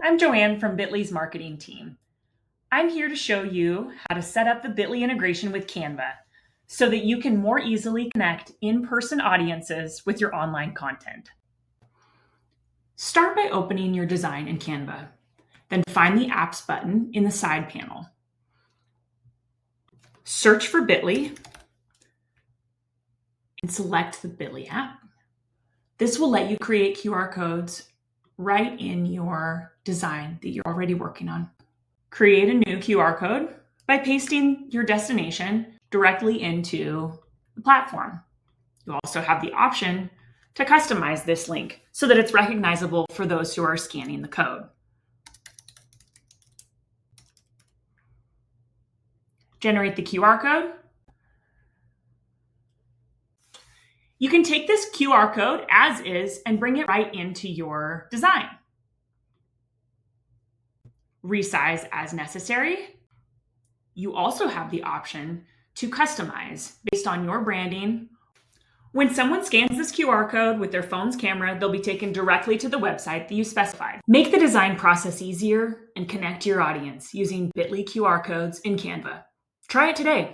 I'm Joanne from Bitly's marketing team. I'm here to show you how to set up the Bitly integration with Canva so that you can more easily connect in-person audiences with your online content. Start by opening your design in Canva. Then find the Apps button in the side panel. Search for Bitly and select the Bitly app. This will let you create QR codes right in your design that you're already working on. Create a new QR code by pasting your destination directly into the platform. You also have the option to customize this link so that it's recognizable for those who are scanning the code. Generate the QR code. You can take this QR code as is and bring it right into your design. Resize as necessary. You also have the option to customize based on your branding. When someone scans this QR code with their phone's camera, they'll be taken directly to the website that you specified. Make the design process easier and connect your audience using Bitly QR codes in Canva. Try it today.